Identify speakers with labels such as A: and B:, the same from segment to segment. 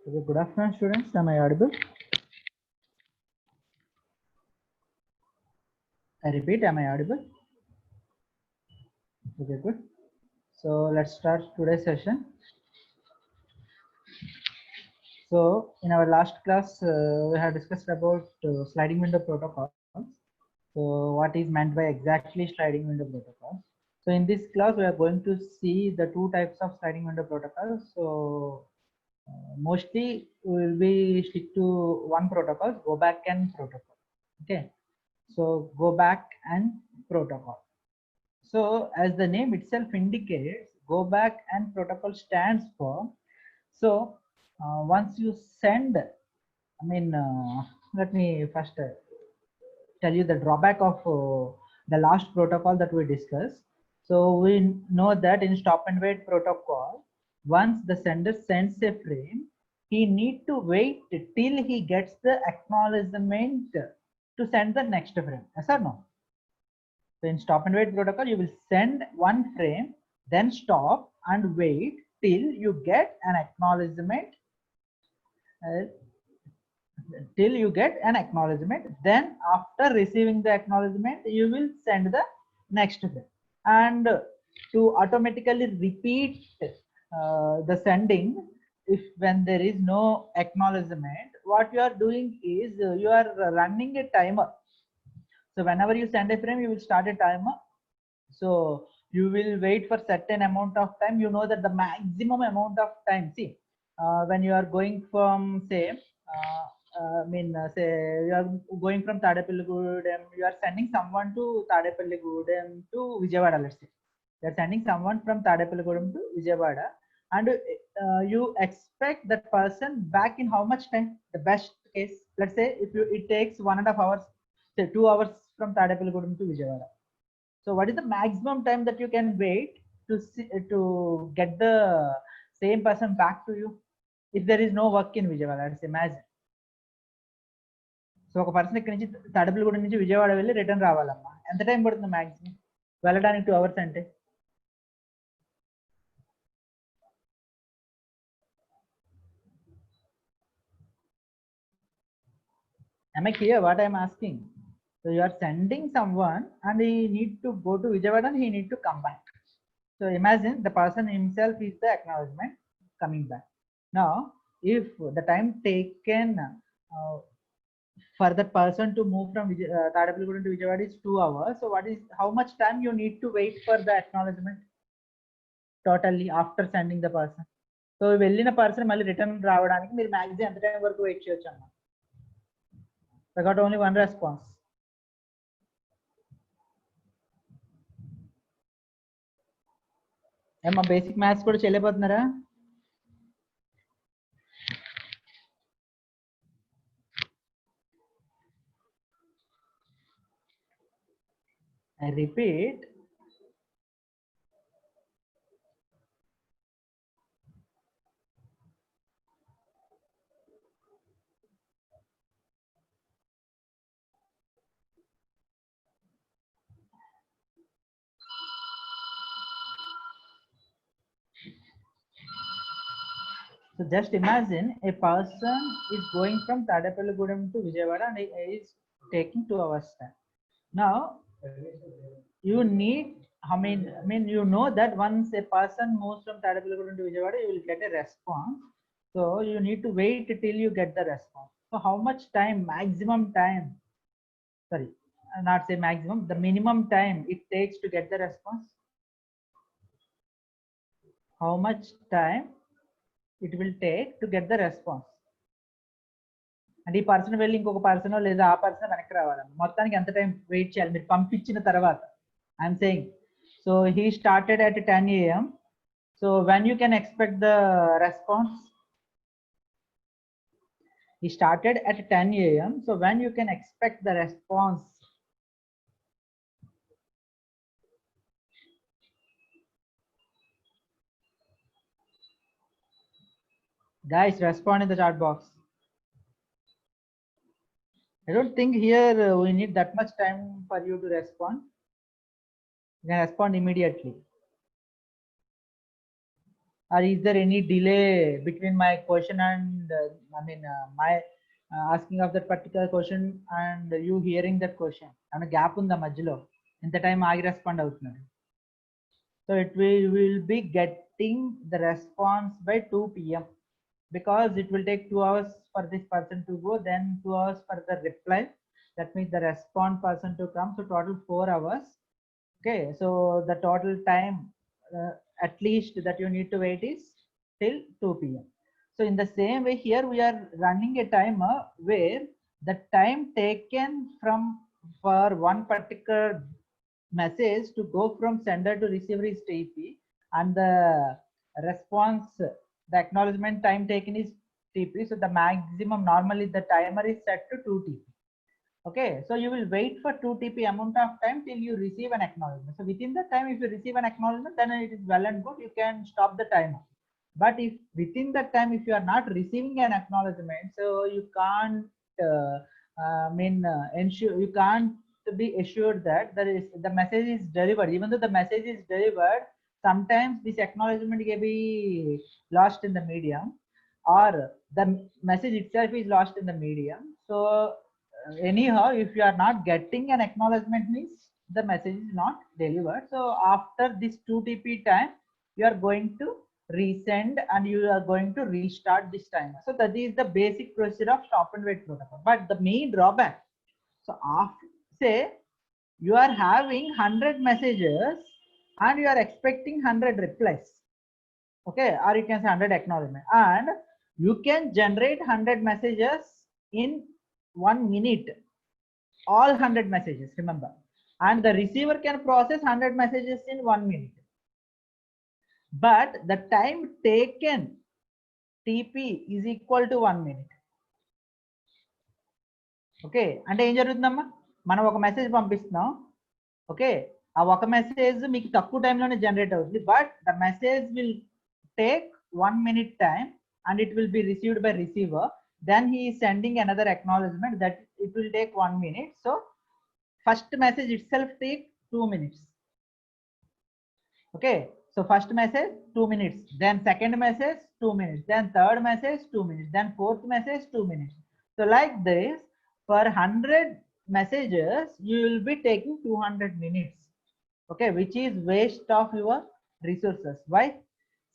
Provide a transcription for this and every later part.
A: Okay, good afternoon, students. Am I audible? I repeat, am I audible? Okay, good. So let's start today's session. So in our last class, we have discussed about sliding window protocols. So what is meant by exactly sliding window protocol? So in this class, we are going to see the two types of sliding window protocols. So mostly we will be stick to one protocol, go back and protocol. Okay. So go back and protocol. So as the name itself indicates, go back and protocol stands for. So once you send, let me first tell you the drawback of the last protocol that we discussed. So we know that in stop and wait protocol, once the sender sends a frame, he need to wait till he gets the acknowledgement to send the next frame. Yes or no? So in stop and wait protocol, you will send one frame, then stop and wait till you get an acknowledgement. Uh, till you get an acknowledgement. Then after receiving the acknowledgement, you will send the next frame. And to automatically repeat the sending, if when there is no acknowledgement, what you are doing is you are running a timer. So whenever you send a frame, you will start a timer. So you will wait for certain amount of time. You know that the maximum amount of time. See, when you are going from say, say you are going from Tadepalligudem, you are sending someone to Tadepalligudem to Vijayawada. Let's say you are sending someone from Tadepalligudem to Vijayawada, and you expect that person back in how much time? The best case, let's say, if it takes 1.5 hours, say 2 hours from Tadepalligudem to Vijayawada. So what is the maximum time that you can wait to get the same person back to you if there is no work in Vijayawada? Let's imagine. So ఒక person ఇక్కడ నుంచి తాడేపల్లిగూడెం నుంచి విజయవాడ వెళ్ళి return రావాలమ్మా, ఎంత time పడుతుంది maximum వెళ్ళడానికి? 2 hours అంటే am I clear what I am asking? So you are sending someone and he need to go to Vijayawada and he need to come back. So imagine the person himself is the acknowledgement coming back. Now if the time taken for that person to move from Tadepalligudem to Vijayawada is 2 hours, so what is how much time you need to wait for the acknowledgement totally after sending the person? So వెళ్ళిన person మళ్ళీ return రావడానికి మీరు maximum ఎంత time వరకు wait చేయొచ్చు అన్న? I got only one response. ఏమన్నా basic maths కూడా చేయలేకపోతున్నారా? I repeat, so just imagine a person is going from Tadepalligudem to Vijayawada and he is taking 2 hours time. Now you need, you know that once a person moves from Tadepalligudem to Vijayawada, you will get a response. So you need to wait till you get the response. So how much time, maximum time, sorry, not say maximum, the minimum time it takes to get the response? How much time it will take to get the response? అంటే ఈ person వెళ్ళి ఇంకొక person లేదా ఆ person వెనక్కి రావాలన్న మొత్తానికి ఎంత టైం వెయిట్ చేయాలి మీరు పంపించిన తర్వాత? I'm saying, so he started at 10 AM. So when you can expect the response? He started at 10 AM. So when you can expect the response? Guys, respond in the chat box. I don't think here we need that much time for you to respond. You can respond immediately. or is there any delay between my question and my asking of that particular question and you hearing that question? And a gap unda madhyalo inta time aagi respond avutunnaru. So it will be getting the response by 2 p.m. because it will take 2 hours for this person to go, then 2 hours for the reply. That means the respond person to come. So total 4 hours. Okay, so the total time at least that you need to wait is till 2 p.m. So in the same way here we are running a timer where the time taken from for one particular message to go from sender to receiver is TP, and the response, the acknowledgement time taken is TP. So the maximum, normally the timer is set to 2 TP. Okay, so you will wait for 2 TP amount of time till you receive an acknowledgement. So within the time, if you receive an acknowledgement, then it is well and good. You can stop the timer. But if within that time, if you are not receiving an acknowledgement, so you can't ensure, you can't be assured that there is the message is delivered. Even though the message is delivered, sometimes this acknowledgement may be lost in the medium, or the message itself is lost in the medium. So anyhow, if you are not getting an acknowledgement, means the message is not delivered. So after this 2 TP time, you are going to resend and you are going to restart this timer. So that is the basic procedure of stop and wait protocol. But the main drawback, so after, say you are having 100 messages and you are expecting 100 replies, okay, or you can say 100 acknowledgement, and you can generate 100 messages in 1 minute, all 100 messages, remember, and the receiver can process 100 messages in 1 minute, but the time taken TP is equal to 1 minute. Okay, అంటే ఏం జరుగుతుందమ్మా, మనం ఒక message పంపిస్తున్నాం, okay, ఆ ఒక message మీకు తక్కువ టైంలోనే జనరేట్ అవుతుంది, but the message will take 1 minute time and it will be received by receiver. Then he is sending another acknowledgement that it will take 1 minute. So first message itself take 2 minutes. Okay, so first message 2 minutes, then second message 2 minutes, then third message 2 minutes, then fourth message 2 minutes. So like this, for 100 messages you will be taking 200 minutes, okay, which is waste of your resources. Why?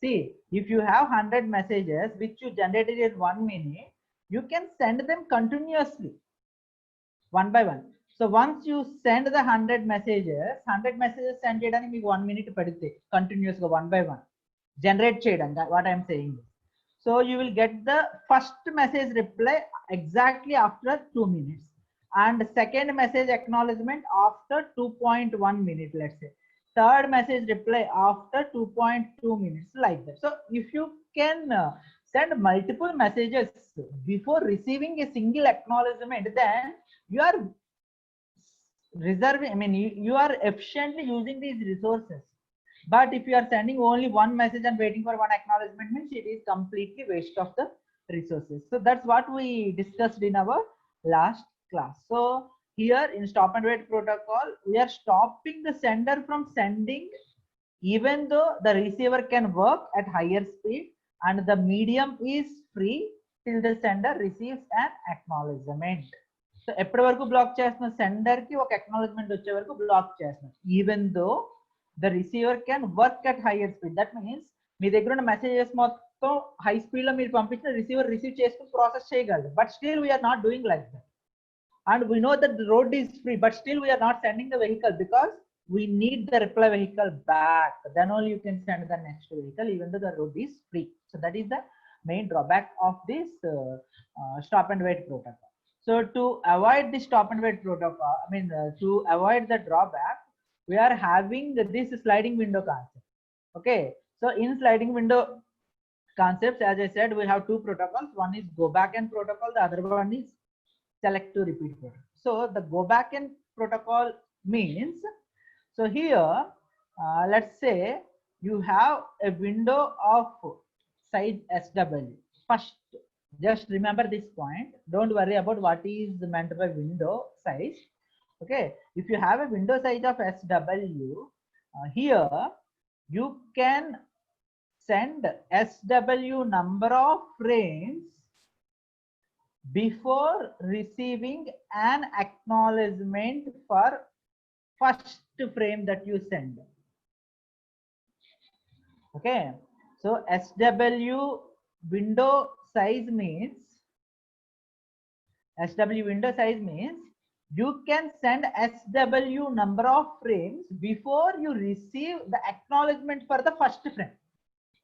A: See, if you have 100 messages which you generated in 1 minute, you can send them continuously one by one. So once you send the 100 messages send cheyadaniki meeku 1 minute padithe continuously one by one generate cheyadam, what I am saying. So you will get the first message reply exactly after 2 minutes and second message acknowledgement after 2.1 minutes, let's say third message reply after 2.2 minutes, like that. So if you can send multiple messages before receiving a single acknowledgement, then you are reserving, I mean you are efficiently using these resources. But if you are sending only one message and waiting for one acknowledgement, means it is completely waste of the resources. So that's what we discussed in our last class. So here in stop and wait protocol, we are stopping the sender from sending even though the receiver can work at higher speed and the medium is free till the sender receives an acknowledgement. So ఎప్పటి వరకు black చేస్తున్న, sender కి ఒక acknowledgement వచ్చే వరకు block చేస్తున్నారు, even though the receiver can work at higher speed. That means మీ దగ్గర ఉన్న మెసేజెస్ మొత్తం హై స్పీడ్ లో మీరు పంపించిన రిసీవర్ రిసీవ్ చేసుకుని ప్రాసెస్ చేయగలరు. But still we're not doing like that and we know that the road is free, but still we are not sending the vehicle because we need the reply vehicle back. Then only you can send the next vehicle even though the road is free. So that is the main drawback of this stop and wait protocol. So to avoid this stop and wait protocol, to avoid the drawback, we are having this sliding window concept. Okay, so in sliding window concepts, as I said, we have two protocols. One is go back and protocol, the other one is select to repeat protocol. So the go back and protocol means, so here let's say you have a window of size SW. First, just remember this point, don't worry about what is meant by window size. Okay, if you have a window size of SW, here you can send SW number of frames before receiving an acknowledgement for first frame that you send. Okay, so SW window size means you can send SW number of frames before you receive the acknowledgement for the first frame.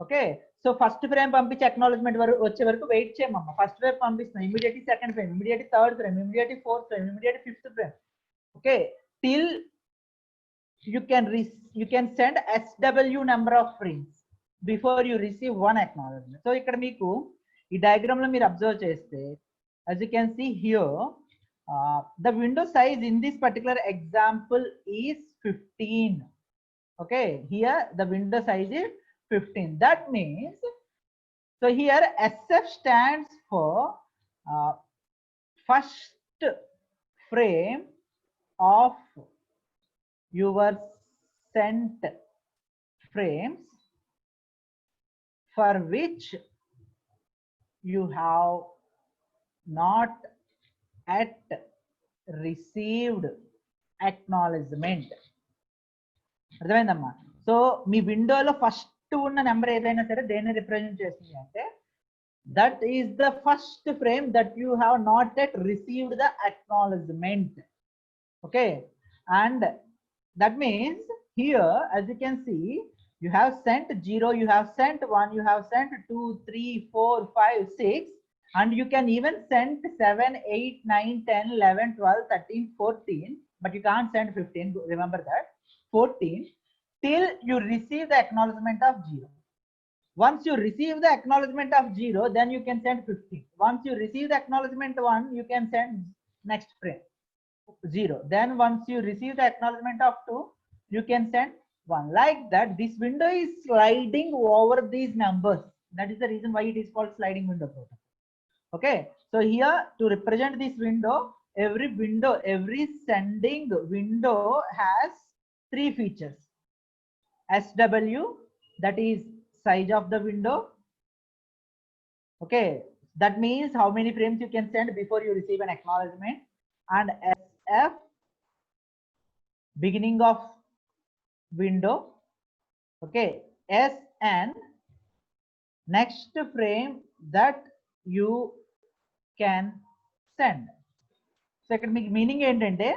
A: Okay, so first frame పంపించి acknowledgement వచ్చే వరకు wait చేయమమ్మ. First frame పంపిస్తాం, immediately second frame, immediately third frame, immediately fourth frame, immediately fifth frame. Okay, till you can send SW number of frames before you receive one acknowledgement. So ఇక్కడ మీకు ఈ diagram లో మీరు observe చేస్తే, as you can see here, the window size in this particular example is 15. Okay, here the window size is 15. That means, so here SF stands for first frame of your sent frames for which you have not yet received acknowledgement. అర్థమైందమ్మా? So మీ విండోలో first ఉన్న number ఏదైనా సరే దేన్ని represent చేస్తుంది అంటే, that is the first frame that you have not yet received the acknowledgement. Okay, and that means here as you can see, you have sent 0, you have sent 1, you have sent 2, 3, 4, 5, 6, and you can even send 7, 8, 9, 10, 11, 12, 13, 14, but you can't send 15. Remember that, 14, till you receive the acknowledgement of 0. Once you receive the acknowledgement of 0, then you can send 15. Once you receive the acknowledgement 1, you can send next frame 0. Then once you receive the acknowledgement of 2, you can send 1. Like that, this window is sliding over these numbers. That is the reason why it is called sliding window protocol. Okay, so here to represent this window, every sending window has 3 features. SW, that is size of the window. Okay, that means how many frames you can send before you receive an acknowledgement. And SF, beginning of window. Okay, SN, next frame that you can send. So ఇక్కడ మీకు meaning ఏంటంటే,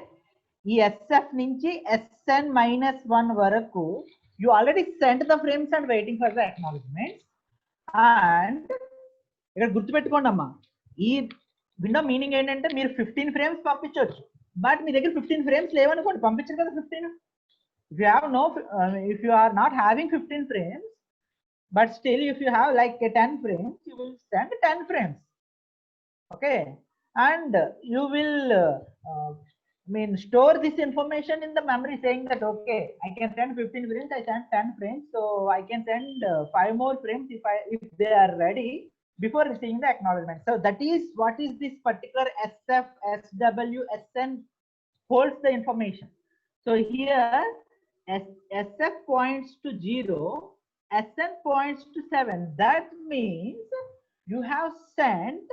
A: ఈ SF నుంచి SN -1 వరకు you already sent the frames and waiting for the acknowledgement. And ఇక్కడ గుర్తుపెట్టుకోండి అమ్మా, ఈ విండో మీనింగ్ ఏంటంటే మీరు 15 ఫ్రేమ్స్ పంపించవచ్చు, బట్ మీ దగ్గర 15 ఫ్రేమ్స్ లేవనుకోండి, పంపించరు కదా 15. If you are not having 15 frames, but still if you have like 10 frames, you will send 10 frames. Okay, and you will store this information in the memory, saying that okay, I can send 15 frames, I send 10 frames, so I can send 5 more frames if they are ready before receiving the acknowledgement. So that is what is this particular SF, SW, SN holds the information. So here SF points to 0, SN points to 7. That means you have sent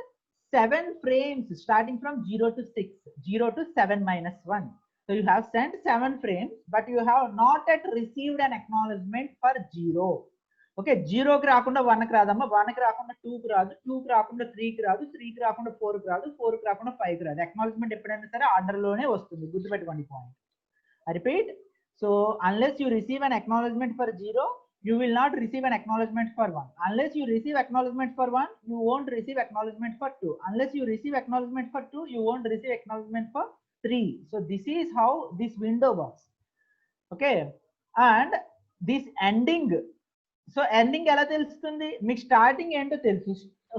A: 7 frames starting from 0 to 6, 0 to 7 minus 1. So you have sent 7 frames, but you have not yet received an acknowledgement for 0. Okay, 0 కి రాకుండా 1 కి రాదమ్మా, 1 కి రాకుండా 2 కి రాదు, 2 కి రాకుండా 3 కి రాదు, 3 కి రాకుండా 4 కి రాదు, 4 కి రాకుండా 5 కి రాదు. అక్నాలెడ్జ్మెంట్ ఎప్పుడైనా సరే ఆర్డర్ లోనే వస్తుంది, గుర్తుపెట్టుకోండి point. I repeat, so unless you receive an acknowledgement for 0, you will not receive an acknowledgement for 1. Unless you receive acknowledgement for 1, you won't receive acknowledgement for 2. Unless you receive acknowledgement for 2, you won't receive acknowledgement for 3. So this is how this window works. Okay, and this ending, so ending ఎలా తెలుస్తుంది మీకు, starting ఏంటో తెలుసు.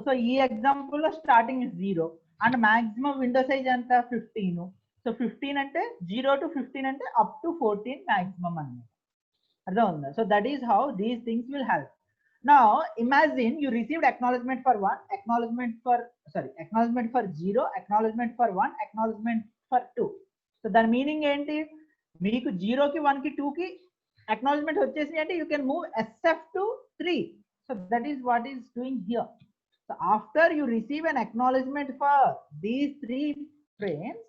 A: So ఈ example లో starting is 0 and maximum window size ఎంత 15. So 15 అంటే 0 to 15 అంటే up to 14 మాక్సిమం అన్నమాట. అర్థం ఉందా? So that is how these things will help. Now imagine you received acknowledgement for 1, acknowledgement for 0, acknowledgement for 1, acknowledgement for 2. So దాని meaning ఏంటి, మీకు 0 కి 1 కి 2 కి acknowledgement వచ్చేసి అంటే you can move SF to 3. So that is what is doing here. So after you receive an acknowledgement for these 3 frames,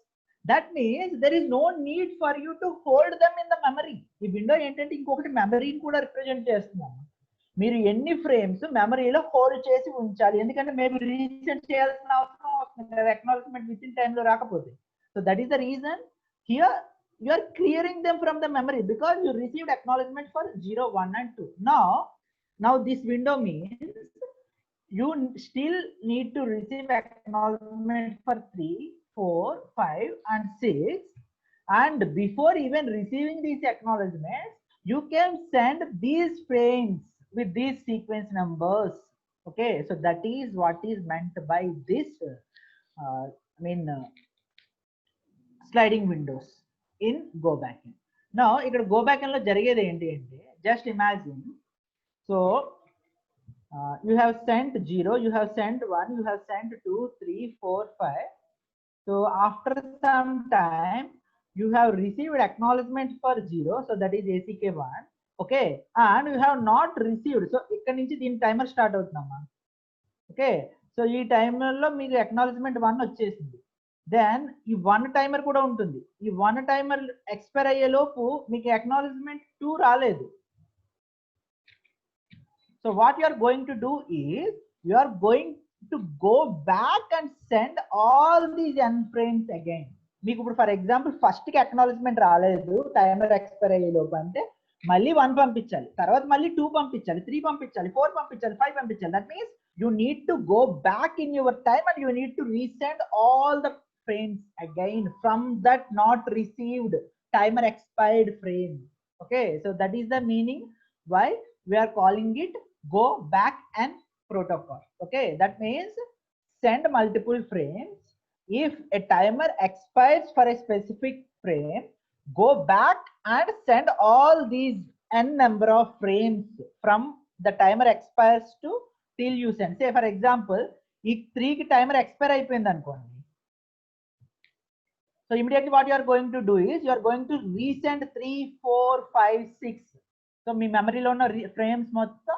A: that means there is no need for you to hold them in the memory. ఈ window ఏంటంటే ఇంకొకటి మెమరీని కూడా represent చేస్తున్నాము. మీరు ఎన్ని frames మెమరీలో hold చేసి ఉంచాలి, ఎందుకంటే మేబీ రీసెంట్ చేయాల్సిన అవసరం వస్తుంది కదా అక్నాలెడ్జ్మెంట్ విత్ ఇన్ టైంలో రాకపోతే. So that is the reason here you are clearing them from the memory because you received acknowledgement for 0, 1 and 2. Now this window means you still need to receive acknowledgement for 3, 4, 5 and 6, and before even receiving these acknowledgements you can send these frames with these sequence numbers. Okay, so that is what is meant by this sliding windows in go backend. Now ikkada go backend lo jarigedi enti ante just imagine, so you have sent 0, you have sent 1, you have sent 2, 3, 4, 5. So after some time you have received acknowledgement for 0, so that is ACK1. Okay, and you have not received, so ikkada nunchi din timer start avutundamma. Okay, so ee timer lo meeku acknowledgement 1 vachesindi, then ఈ 1 timer కూడా ఉంటుంది. ఈ 1 timer expire అయ్యే లోపు మీకు acknowledgement 2 రాలేదు. So what you are going to do is you are going to go back and send all these n frames again. మీకు ఇప్పుడు ఫర్ ఎగ్జాంపుల్ ఫస్ట్ కి అక్నాలెడ్జ్మెంట్ రాలేదు టైమర్ ఎక్స్పైర్ అయ్యే లోపు అంటే మళ్ళీ 1 పంపించాలి, తర్వాత మళ్ళీ 2 పంపించాలి, 3 పంపించాలి, 4 పంపించాలి, 5 పంపించాలి. That means you need to go back in your time and you need to resend all the frames again from that not received timer expired frame. Okay, so that is the meaning why we are calling it go back and protocol. Okay, that means send multiple frames. If a timer expires for a specific frame, go back and send all these n number of frames from the timer expires to till you send. Say for example ఈ 3 కి timer expire అయిపోయింది అనుకోండి. So immediately what you are going to do is you are going to resend 3, 4, 5, 6. So మీ మెమరీలో ఉన్న frames మొత్తం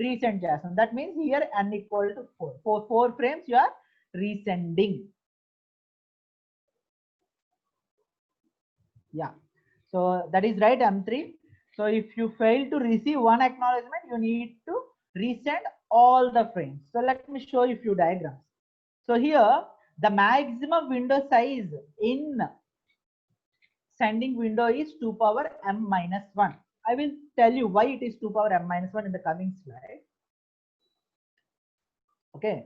A: resend చేస్తాం. That means here n equal to 4. 4 frames you are resending. Yeah, so that is right, M3. So if you fail to receive one acknowledgement, you need to resend all the frames. So let me show you a few diagrams. So here the maximum window size in sending window is 2 power m minus 1. I will tell you why it is 2 power m minus 1 in the coming slide. Okay,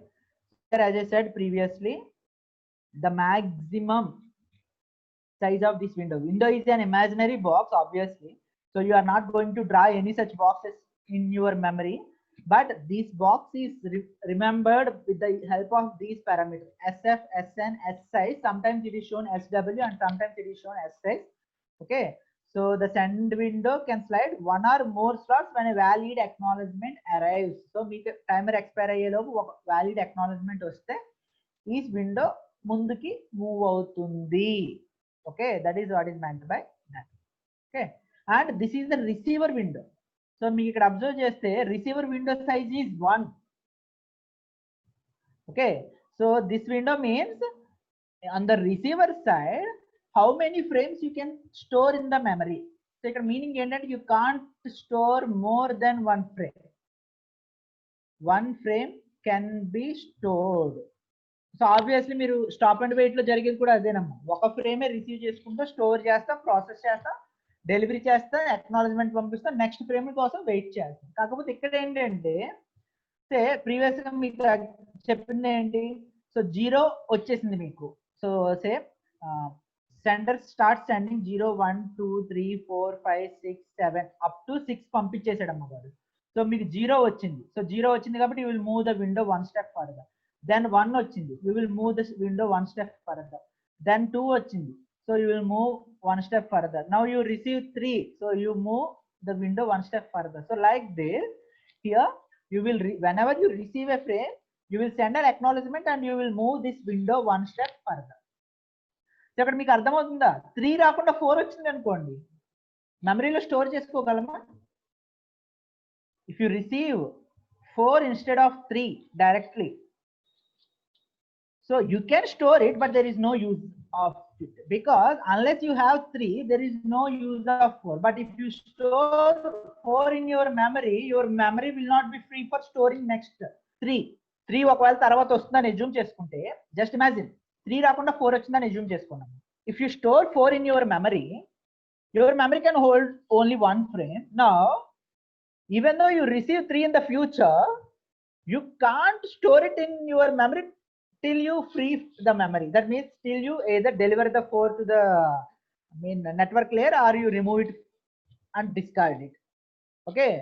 A: as I said previously, the maximum size of this window is an imaginary box obviously, so you are not going to draw any such boxes in your memory, but this box is remembered with the help of these parameters SF, SN, S size. Sometimes it is shown SW and sometimes it is shown S size. Okay, so the send window can slide 1 or more slots when a valid acknowledgement arrives. So meeku timer expire ayye lopu oka valid acknowledgement vaste ee window munduki move avutundi. Okay, that is what is meant by that. Okay, and this is the receiver window. So మీకు ఇక్కడ observe చేస్తే receiver window size is 1. Okay, so this window means on the receiver side how many frames you can store in the memory. So ఇక్కడ meaning ఏంటంటే you can't store more than 1 frame. 1 frame can be stored. So obviously మీరు stop and wait లో జరిగేది కూడా అదేనమ్మా. ఒక ఫ్రేమే receive చేసుకుంటా store చేస్తా ప్రాసెస్ చేస్తా డెలివరీ చేస్తా అక్నాలెడ్జ్మెంట్ పంపిస్తా నెక్స్ట్ ఫ్రేమ్ కోసం వెయిట్ చేస్తాం. కాకపోతే ఇక్కడ ఏంటంటే సే ప్రీవియస్ గా మీకు చెప్పింది ఏంటి, సో 0 వచ్చేసింది మీకు. So say sender start sending 0, 1, 2, 3, 4, 5, 6, 7 up to 6 పంపించేసాడమ్మ గారు. సో మీకు 0 వచ్చింది. సో 0 వచ్చింది కాబట్టి you will move the window 1 step further. Then 1 వచ్చింది, you will move this window 1 step further. Then 2 వచ్చింది, so you will move 1 step further. Now you receive 3, so you move the window 1 step further. So like this, here you will whenever you receive a frame, you will send an acknowledgement and you will move this window 1 step further. So ఇక్కడ మీకు అర్థమవుతుందా? 3 రాకుండా 4 వచ్చింది అనుకోండి, మెమరీలో store చేసుకోగలమా? If you receive 4 instead of 3 directly. So you can store it, but there is no use of it, because unless you have 3, there is no use of 4. But if you store 4 in your memory will not be free for storing next 3. 3 ఒకవేళ తర్వాత వస్తుందని assume చేసుకుంటే, just imagine 3 రాకుండా 4 వచ్చిందని assume చేసుకున్నాం. If you store 4 in your memory can hold only one frame. Now, even though you receive 3 in the future, you can't store it in your memory till you free the memory. That means till you either deliver the 4 to the network layer, or you remove it and discard it. Okay,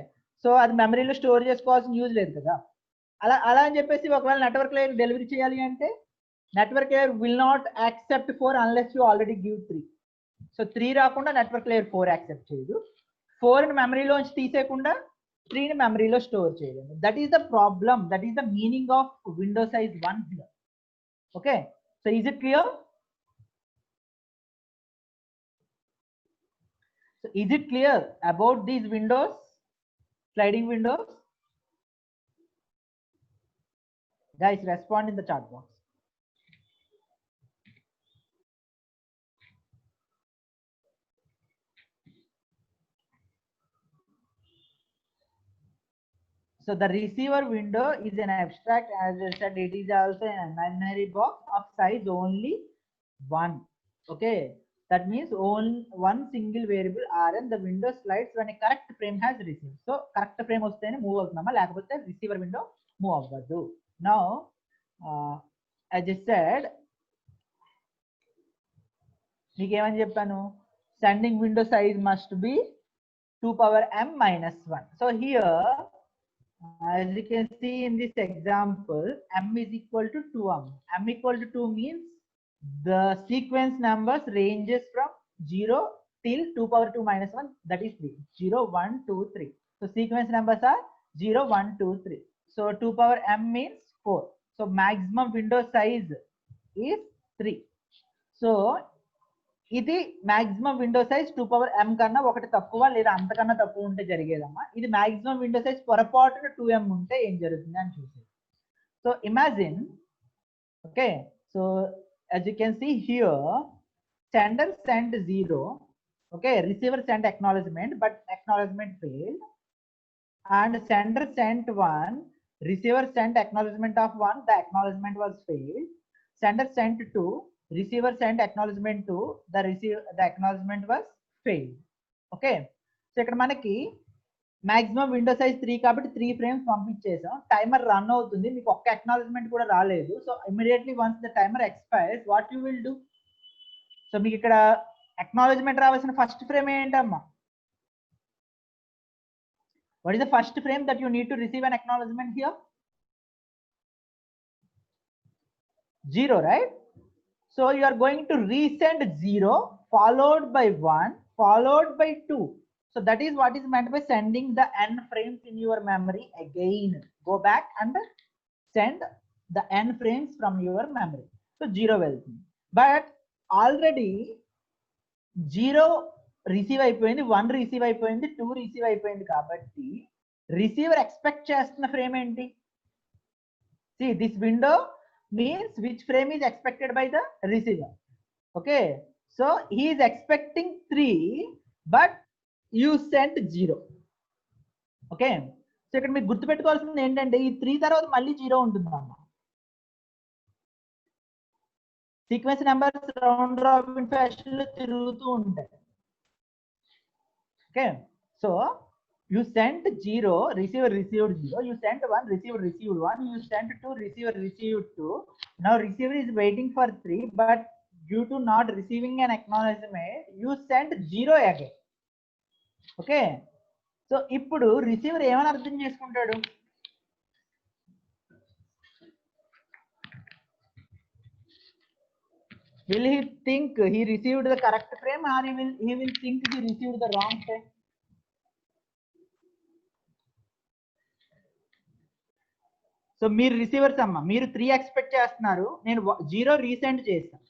A: so అది మెమరీలో store చేసుకోవాల్సిన use లేదు కదా. అలా అని చెప్పేసి ఒకవేళ network layer delivery చేయాలి అంటే, network layer will not accept 4 unless you already give 3. So 3 రాకుండా నెట్వర్క్ లేయర్ 4 యాక్సెప్ట్ చేయదు. 4 ని మెమరీలోంచి తీసేయకుండా 3 ని మెమరీలో స్టోర్ చేయలేదు. That is the problem. That is the meaning of window size 1 here. Okay, so is it clear? So is it clear about these windows, sliding windows? Guys, respond in the chat box. So the receiver window is an abstract, as I said, it is also an imaginary box of size only 1. Okay, that means only one single variable Rn. The window slides when a correct frame has received. So correct frame వస్తేనే move అవుతుందమ్మా, లేకపోతే receiver window move అవ్వదు. Now, as I said, మీకు ఏమని చెప్పాను, sending window size must be 2 power m minus 1. So here, as you can see in this example, m is equal to 2m. M equal to 2 means the sequence numbers ranges from 0 till 2 power 2 minus 1, that is 3. 0, 1, 2, 3. So sequence numbers are 0, 1, 2, 3. So 2 power m means 4. So maximum window size is 3. So ఇది maximum window size 2 power m కన్నా ఒకటి తక్కువ లేదా అంతకన్నా తక్కువ ఉంటే జరిగేదమ్మా. ఇది maximum window size పొరపాటున 2m ఉంటే ఏం జరుగుతుంది అని చూసేది. So imagine, okay, so as you can see here, sender sent 0, okay, receiver sent acknowledgement, but acknowledgement failed, and sender sent 1, receiver sent acknowledgement of 1, the acknowledgement was failed. Sender sent 2, receiver sent acknowledgement 2, the acknowledgement was failed. Okay, so ఇక్కడ మనకి maximum window size 3 కాబట్టి 3 frames పంపించేసాం. Timer run అవుతుంది, మీకు ఒక్క acknowledgement కూడా రాలేదు. So immediately once the timer expires, what you will do? So మీకు ఇక్కడ అక్నాలెడ్జ్మెంట్ రావాల్సిన ఫస్ట్ ఫ్రేమ్ ఏంటమ్మా? What is the first frame that you need to receive an acknowledgement here? 0, right? So you are going to resend 0 followed by 1 followed by 2. So that is what is meant by sending the n frames in your memory again. Go back and send the n frames from your memory. So 0 వెళ్తుంది. But already 0 receive అయిపోయింది, 1 receive అయిపోయింది, 2 receive అయిపోయింది. కాబట్టి receiver expect చేస్తున్న frame ఏంటి? See, this window means which frame is expected by the receiver. Okay, so he is expecting 3, but you sent 0. Okay, so ఇక్కడ మీకు గుర్తుపెట్టుకోవాల్సింది ఏంటంటే ఈ 3 తర్వాత మళ్ళీ 0 ఉంటుందమ్మా. Sequence numbers round robin fashion లో తిరుగుతూ ఉంటాయి. Okay, so you sent 0, receiver received 0, you sent 1, receiver received 1, you sent 2, receiver received 2. Now receiver is waiting for 3, but due to not receiving an acknowledgement, you sent 0 again. Okay, so ఇప్పుడు receiver ఏమని అర్థం చేసుకుంటాడు? Will he think he received the correct frame, or he will think he received the wrong frame? So మీరు receivers అమ్మా, మీరు 3 expect చేస్తున్నారు, నేను 0 resend చేస్తాను.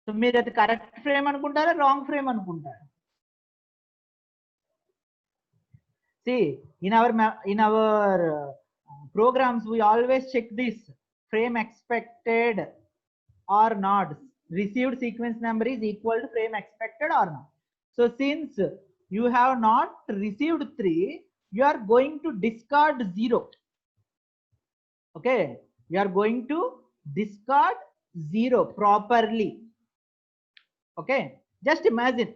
A: సో మీరు అది కరెక్ట్ ఫ్రేమ్ అనుకుంటారా, రాంగ్ ఫ్రేమ్ అనుకుంటారా? See, in our programs, we always check this frame expected or not. Received sequence number is equal to frame expected or not. So since you have not received 3, you are going to discard 0. Okay, you are going to discard 0 properly. Okay, just imagine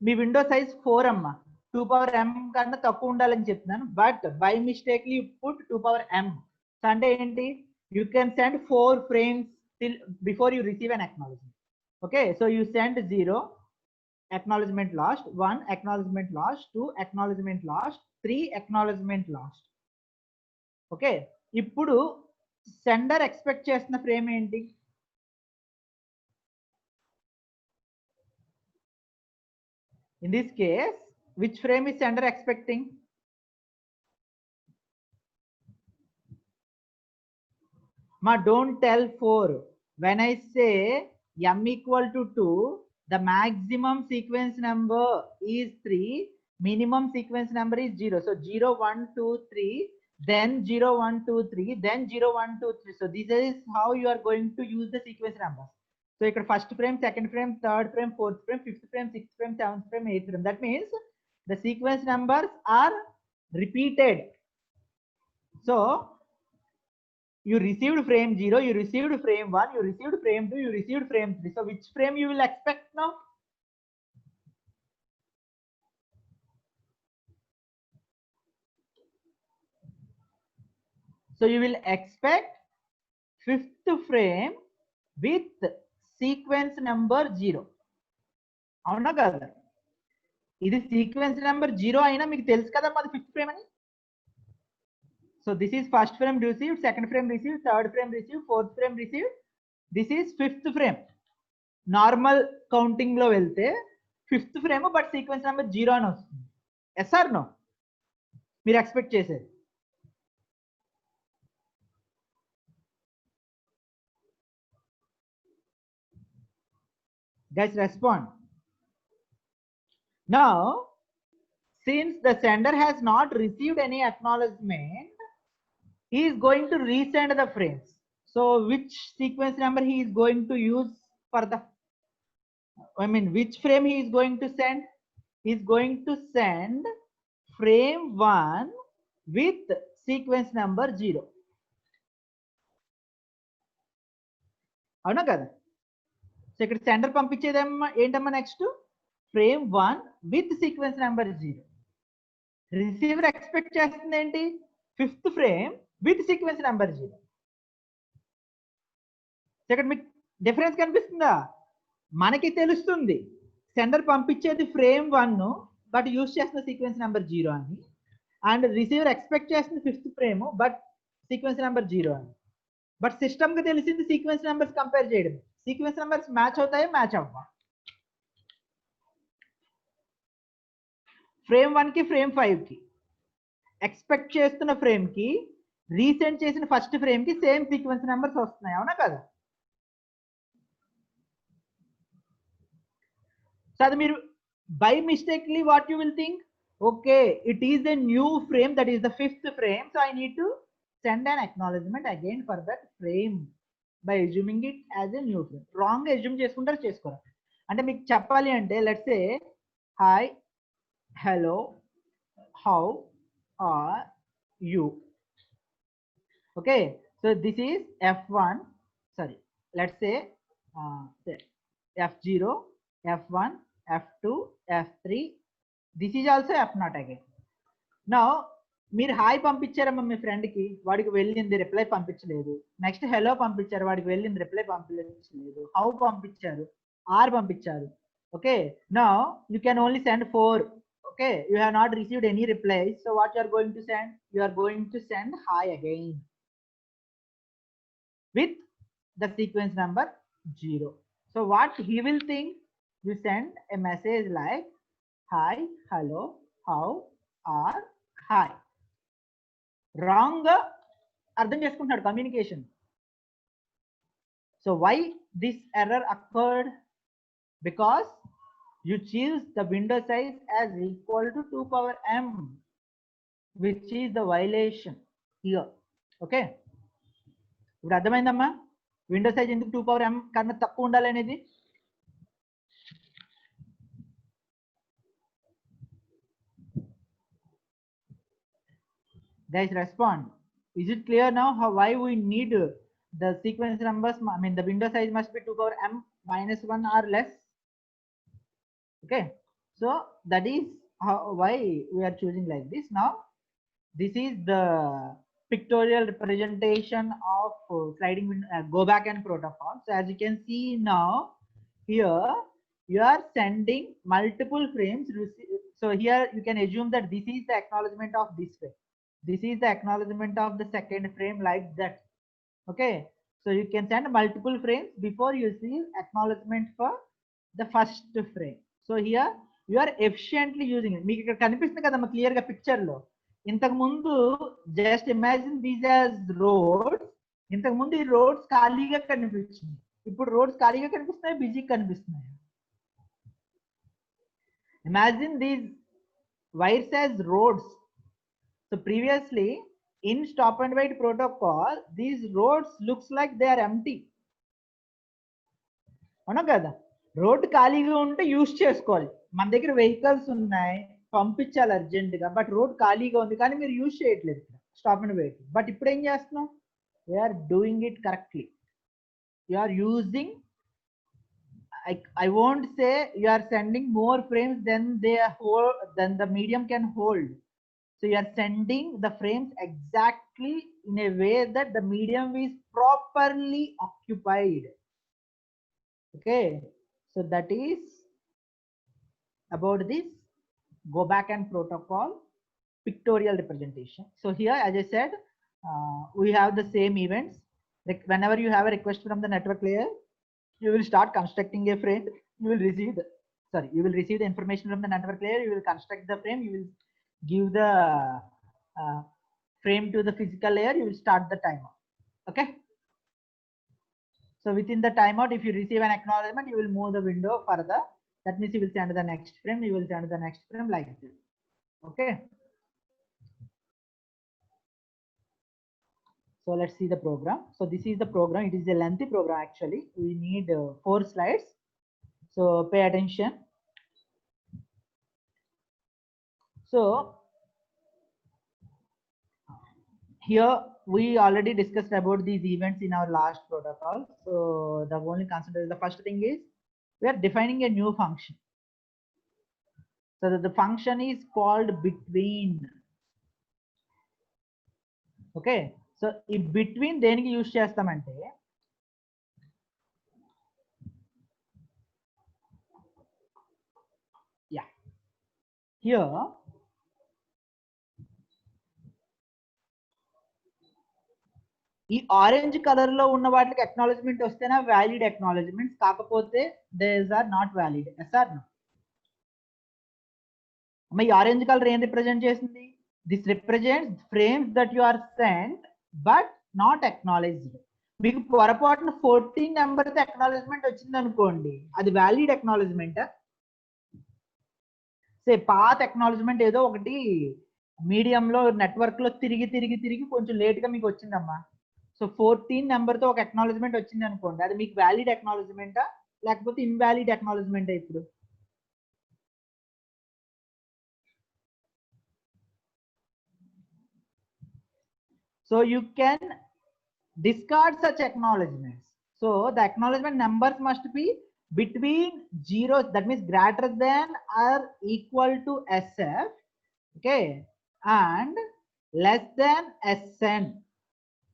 A: me window size 4 అమ్మా 2 power m కన్నా తక్కువ ఉండాలని చెప్తున్నాను, but by మిస్టేక్లీ you put 2 power m. So అంటే ఏంటి, you can send 4 frames till before you receive an acknowledgement. Okay, so you send 0 acknowledgement lost, 1 acknowledgement lost, 2 acknowledgement lost, 3 acknowledgement lost. Okay, ఇప్పుడు sender expect చేస్తున్న frame ఏంటి? In this case, which frame is sender expecting? Ma, don't tell 4. When I say m equal to 2, the maximum sequence number is 3, minimum sequence number is 0. So 0, 1, 2, 3, then 0, 1, 2, 3, then 0, 1, 2, 3. So this is how you are going to use the sequence numbers. So ఇక్కడ first frame, second frame, third frame, fourth frame, fifth frame, sixth frame, seventh frame, eighth frame. That means the sequence numbers are repeated. So you received frame 0, you received frame 1, you received frame 2, you received frame 3. So which frame you will expect now? So you will expect 5th frame with sequence number 0. అవునా కదా? ఇది sequence number 0 అయినా మీకు తెలుసు కదా మాది 5th frame అని. So this is first frame received, second frame received, third frame received, fourth frame received. This is 5th frame. Normal counting లో వెళ్తే 5th frame but sequence number 0 అని వస్తుంది. Yes or no? మీరు expect చేసేది. Guys, respond. Now, since the sender has not received any acknowledgement, he is going to resend the frames. So which sequence number he is going to use for the, which frame he is going to send? He is going to send frame 1 with sequence number 0. అవునా కదా? So ఇక్కడ sender పంపించేదేమో ఏంటమ్మా, next frame 1 with sequence number 0. Receiver expect చేస్తుంది ఏంటి, 5th frame with sequence number 0. ఇక్కడ మీకు difference కనిపిస్తుందా? మనకి తెలుస్తుంది సెండర్ పంపించేది ఫ్రేమ్ 1 బట్ యూస్ చేస్తున్న సీక్వెన్స్ నెంబర్ 0 అని, అండ్ రిసీవర్ ఎక్స్పెక్ట్ చేస్తుంది 5th frame but sequence number 0 అని. బట్ సిస్టమ్ కి తెలిసింది సీక్వెన్స్ నెంబర్స్ కంపేర్ చేయడం. సీక్వెన్స్ నెంబర్స్ మ్యాచ్ అవుతాయో మ్యాచ్ అవ్వవా? ఫ్రేమ్ 1 కి ఫ్రేమ్ 5 కి ఎక్స్పెక్ట్ చేస్తున్న ఫ్రేమ్ కి రీసెండ్ చేసిన ఫస్ట్ ఫ్రేమ్ కి సేమ్ సీక్వెన్స్ నెంబర్స్ వస్తున్నాయి, అవునా కదా? సో అది మీరు by మిస్టేక్లీ what you will think, okay it is the new frame, that is the 5th frame, so I need to send an acknowledgement again for that frame by assuming it as a new frame. Wrong assume చేసుకుంటారు, చేసుకోరా? అంటే మీకు చెప్పాలి అంటే let's say hi hello how are you. Okay, so this is F1, sorry let's say F0, F1, F2, F3. This is also F0 again. Now మీరు hi పంపించారమ్మా మీ friend కి, వాడికి వెళ్ళింది, రిప్లై పంపించలేదు. నెక్స్ట్ హెలో పంపించారు, వాడికి వెళ్ళింది, రిప్లై పంపించలేదు. హౌ పంపించారు, ఆర్ పంపించారు. Okay, now you can only send 4. Okay, you have not received any replies. So what you are going to send, you are going to send hi again with the sequence number 0. So what he will think, you send a message like hi, hello, how are, hi. Wrong అర్థం చేసుకుంటున్నాడు communication. So why this error occurred? Because you choose the window size as equal to 2 power m, which is the violation here. Okay, ఇప్పుడు అర్థమైందమ్మా window size ఎందుకు 2 power m కన్నా తక్కువ ఉండాలి అనేది. Guys, respond. Is it clear now how why we need the sequence numbers? I mean, the window size must be 2 power m minus 1 or less. Okay, so that is how, why we are choosing like this. Now this is the pictorial representation of sliding go back and protocol. So as you can see now, here you are sending multiple frames. So here you can assume that this is the acknowledgement of this frame, this is the acknowledgement of the second frame, like that. Okay, so you can send multiple frames before you see acknowledgement for the first frame. So here you are efficiently using it. మీకు ఇక్కడ కనిపిస్తుంది కదమ్మా clear గా picture లో. ఇంతకు ముందు just imagine these as roads. ఇంతకు ముందు ఈ రోడ్స్ ఖాళీగా కనిపించింది, ఇప్పుడు రోడ్స్ ఖాళీగా కనిపిస్తున్నాయి, బిజీగా కనిపిస్తున్నాయి. Imagine these wires as roads. So previously in stop and wait protocol, these roads looks like they are empty. అవునా కదా, రోడ్ ఖాళీగా ఉంటే యూజ్ చేసుకోవాలి. మన దగ్గర వెహికల్స్ ఉన్నాయి, పంపించాలి అర్జెంట్ గా, బట్ రోడ్ ఖాళీగా ఉంది కానీ మీరు యూజ్ చేయట్లేదు స్టాప్ అండ్ వెయిట్. బట్ ఇప్పుడు ఏం చేస్తున్నాం, we are doing it correctly. You are using, I won't say you are sending more frames than the medium can hold. So you are sending the frames exactly in a way that the medium is properly occupied. Okay, so that is about this go back and protocol pictorial representation. So here, as I said, we have the same events. Like whenever you have a request from the network layer, you will start constructing a frame. You will receive the information from the network layer. You will construct the frame. You will give the frame to the physical layer. You will start the timeout. Okay, so within the timeout, if you receive an acknowledgement, you will move the window further. That means you will send the next frame, you will send the next frame, like this. Okay, so let's see the program. So this is the program. It is a lengthy program actually. We need 4 slides, so pay attention. So here we already discussed about these events in our last protocol. So the only concept is, the first thing is we are defining a new function. So the function is called between. Okay, so ఈ between దేనికి use చేస్తామంటే, yeah, here ఈ orange colour లో ఉన్న వాటికి acknowledgement వస్తేనా valid acknowledgements, కాకపోతే these are not valid. Yes or no? అమ్మ ఈ ఆరెంజ్ కలర్ ఏం రిప్రజెంట్ చేసింది? This represents frames that you are sent but not acknowledged. మీకు పొరపాటున 14 నెంబర్తో అక్నాలెడ్జ్మెంట్ వచ్చింది అనుకోండి, అది valid acknowledgement. Say path acknowledgement ఏదో ఒకటి మీడియంలో నెట్వర్క్ లో తిరిగి కొంచెం లేట్ గా మీకు వచ్చిందమ్మా. సో 14 నెంబర్తో ఒక అక్నాలెడ్జ్మెంట్ వచ్చింది అనుకోండి, అది మీకు వ్యాలిడ్ అక్నాలెడ్జ్మెంటా లేకపోతే ఇన్వాలిడ్ అక్నాలెడ్జ్మెంటా? ఇప్పుడు so you can discard such acknowledgements. So the acknowledgement numbers must be between zeros, that means greater than or equal to SF, okay, and less than SN.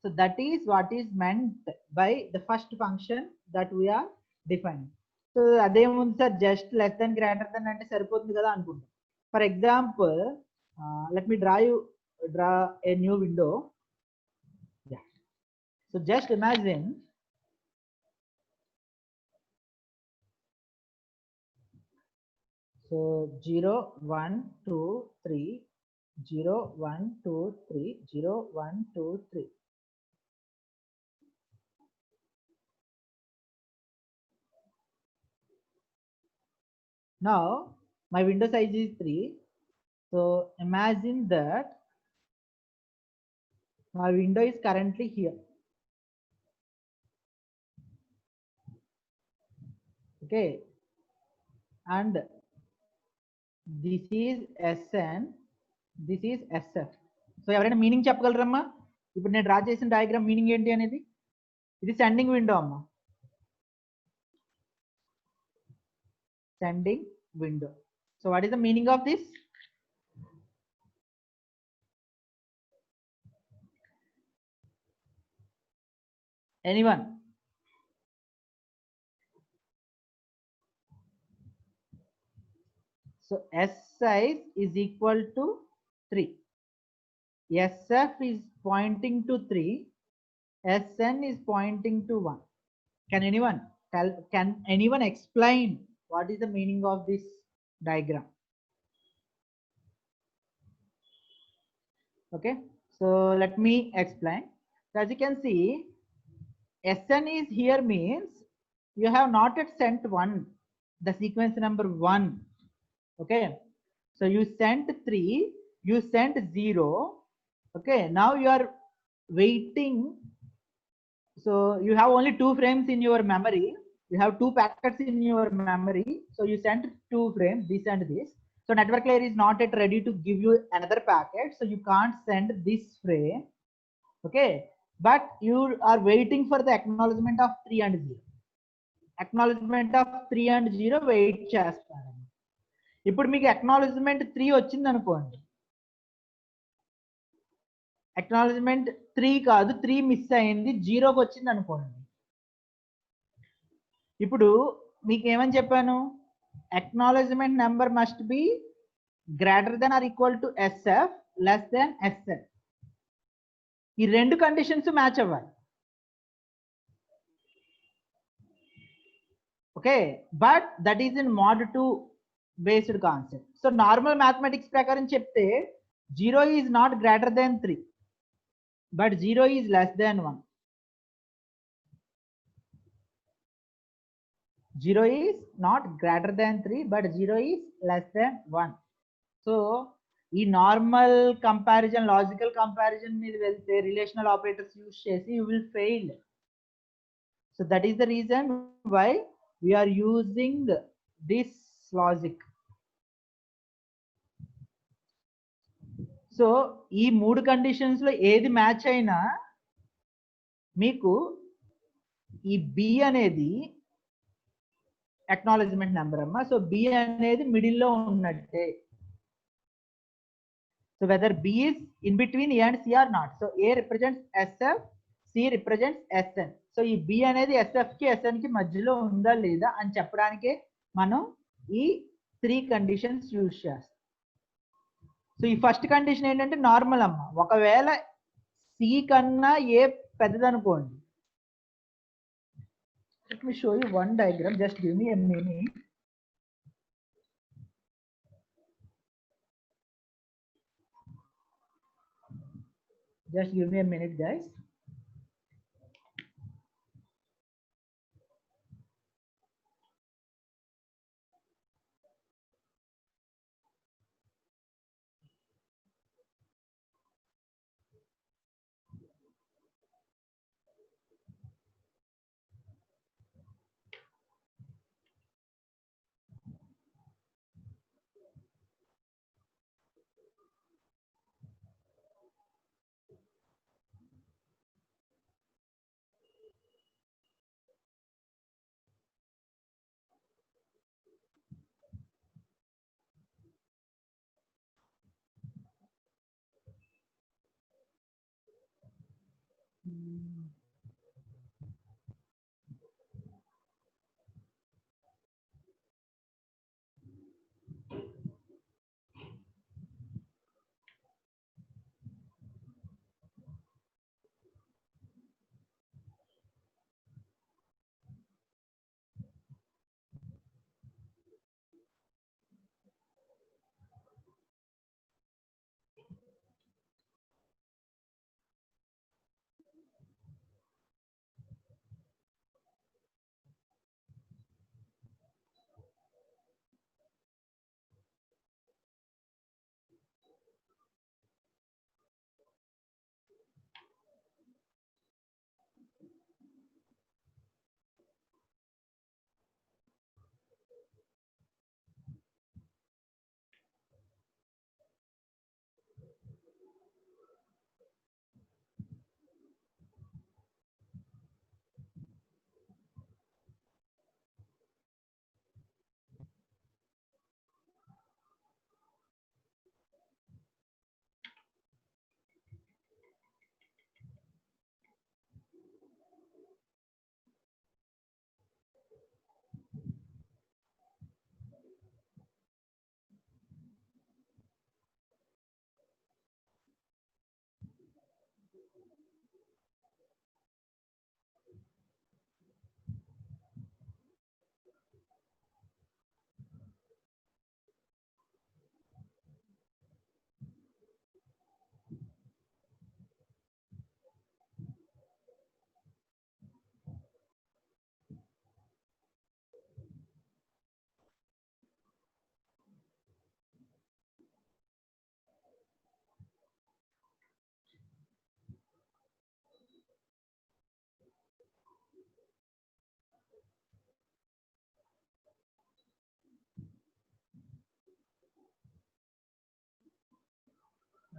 A: So that is what is meant by the first function that we are defining. So అదేముంది sir, just less than greater than అంటే సరిపోతుంది కదా అనుకుంటాం. For example, let me draw a new window. Yeah, so just imagine so 0 1 2 3 0 1 2 3 0 1 2 3. Now my window size is 3. So imagine that my window is currently here. Okay, and this is SN, this is SF. So ఎవరైనా meaning చెప్పగలరమ్మా? ఇప్పుడు నేను draw చేసిన diagram meaning ఏంటి అనేది? ఇది sending window అమ్మా, sending window. So what is the meaning of this? Anyone? So S size is equal to 3. SF is pointing to 3. SN is pointing to 1. Can anyone tell? Can anyone explain what is the meaning of this diagram? Okay, so let me explain. So as you can see, SN is here means you have not yet sent 1, the sequence number 1. Okay, so you sent 3, you sent 0. Okay, now you are waiting. So you have only 2 frames in your memory, you have 2 packets in your memory, so you sent 2 frames, this and this. So network layer is not yet ready to give you another packet, so you can't send this frame. Okay, but you are waiting for the acknowledgement of 3 and 0. Acknowledgement of 3 and 0 wait చేస్తారు. ఇప్పుడు మీకు acknowledgement 3 వచ్చింది అనుకోండి, acknowledgement 3 కాదు, 3 miss అయింది, 0కి వచ్చింది అనుకోండి. ఇప్పుడు మీకు ఏమని చెప్పాను? acknowledgement number must be greater than or equal to SF, less than SN. ఈ రెండు కండిషన్స్ మ్యాచ్ అవ్వాలి. Okay, but that is in mod 2 based concept. So normal mathematics ప్రకారం చెప్తే 0 is not greater than 3, but 0 is less than 1. 0 is not greater than 3, but 0 is less than 1. So ఈ normal comparison, logical comparison మీద వెళ్తే relational operators use చేసి you will fail. So that is the reason why we are using this logic. So ఈ 3 conditions లో ఏది match అయినా మీకు ఈ B అనేది అక్నాలెడ్జ్మెంట్ నెంబర్ అమ్మా. సో B అనేది మిడిల్ లో ఉన్నట్టే. So whether B is in between A and C or not. So A represents SF, C represents SN. So ఈ B అనేది SF కి SN కి మధ్యలో ఉందా లేదా అని చెప్పడానికే మనం ఈ 3 కండిషన్స్ యూజ్ చేస్తాం. సో ఈ ఫస్ట్ కండిషన్ ఏంటంటే నార్మల్ అమ్మ, ఒకవేళ C కన్నా A పెద్దదనుకోండి. Let me show you one diagram, just give me a minute. Just give me a minute, guys.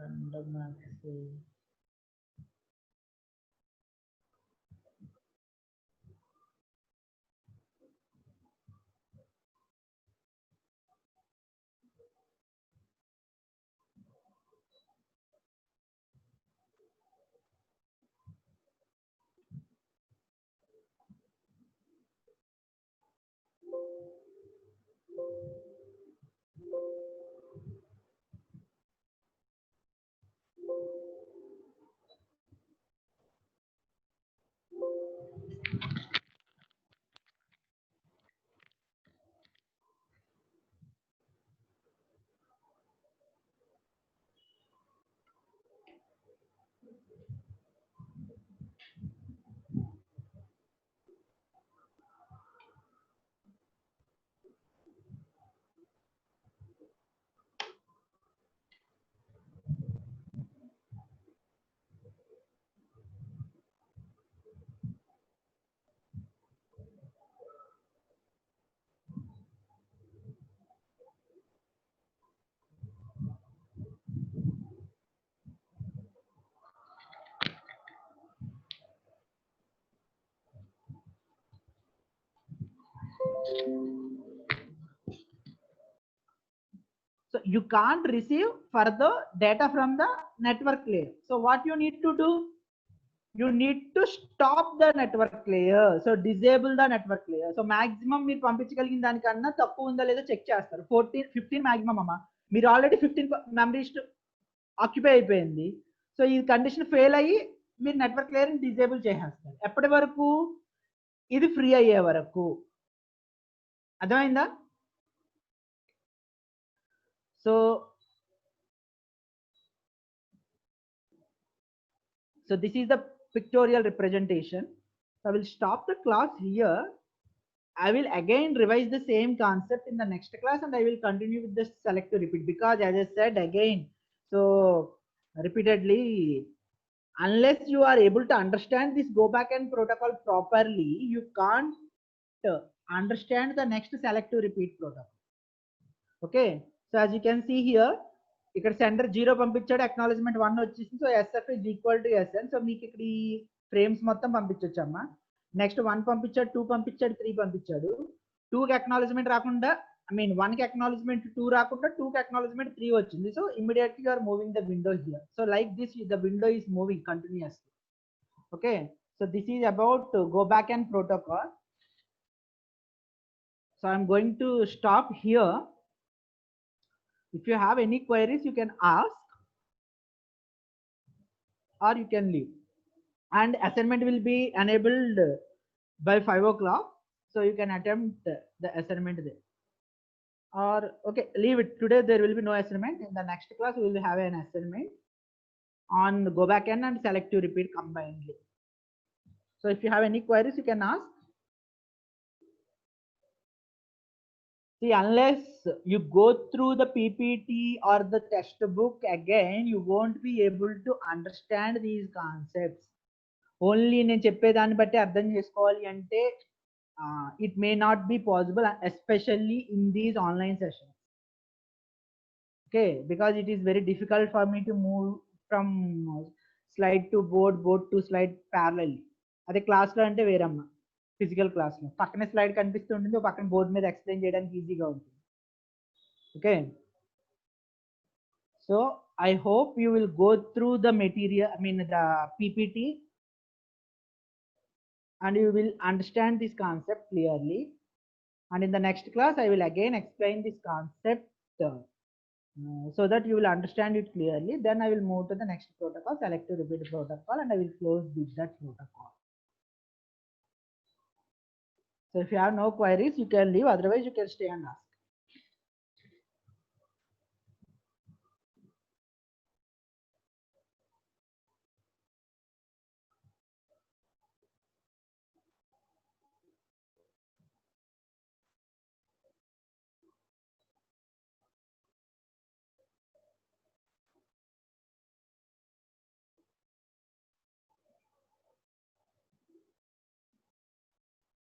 A: random access. So you can't receive further data from the network layer. So what you need to do? You need to stop the network layer. So disable the network layer. So maximum మీరు పంపించగలిగిన దానికన్నా తక్కువ ఉందా లేదో check చేస్తారు. 15 maximum అమ్మా. మీరు already 15 memory occupy అయిపోయింది. So ఈ కండిషన్ ఫెయిల్ అయ్యి మీరు నెట్వర్క్ లేయర్ డిజేబుల్ చేసేస్తారు. ఎప్పటి వరకు? ఇది ఫ్రీ అయ్యే వరకు. అర్థమైందా? So this is the pictorial representation. So I will stop the class here. I will again revise the same concept in the next class, and I will continue with the selective repeat, because as I said again, so repeatedly, unless you are able to understand this go back and protocol properly, you can't understand the next selective repeat protocol. Okay, so as you can see here, ఇక్కడ sender 0 పంపించాడు, acknowledgement 1 వచ్చేసింది. So SF is equal to SN. So మీకు ఇక్కడ ఈ frames మొత్తం పంపించవచ్చు అమ్మా. Next 1 పంపించాడు, 2 పంపించాడు, 3 పంపించాడు. 2కి అక్నాలెడ్జ్మెంట్ రాకుండా, ఐ మీన్ 1కి అక్నాలెడ్జ్మెంట్ 2 రాకుండా 2కి అక్నాలెడ్జ్మెంట్ 3 వచ్చింది. So immediately you are moving the window here. So like this the window is moving continuously. Okay, so this is about go back and protocol. So I'm going to stop here. If you have any queries, you can ask or you can leave. And assignment will be enabled by 5 o'clock. So you can attempt the assignment there. Or okay, leave it. Today there will be no assignment. In the next class, we will have an assignment on go back and selective repeat combinedly. So if you have any queries, you can ask. See, unless you go through the PPT or the textbook again, you won't be able to understand these concepts. Only నేను చెప్పేదాన్ని బట్టి అర్థం చేసుకోవాలి అంటే it may not be possible, especially in these online sessions. Okay, because it is very difficult for me to move from slide to board, board to slide parallelly. అదే క్లాస్లో అంటే వేరమ్మా. Physical class లో పక్కనే స్లైడ్ కనిపిస్తుంటుంది, పక్కన board మీద explain చేయడానికి ఈజీగా ఉంటుంది. Okay, so I hope you will go through the material, I mean the PPT, and you will understand this concept clearly. And in the next class, I will again explain this concept so that you will understand it clearly. Then I will move to the next protocol, selective repeat protocol, and I will close with that protocol. So if you have no queries, you can leave. Otherwise, you can stay and ask.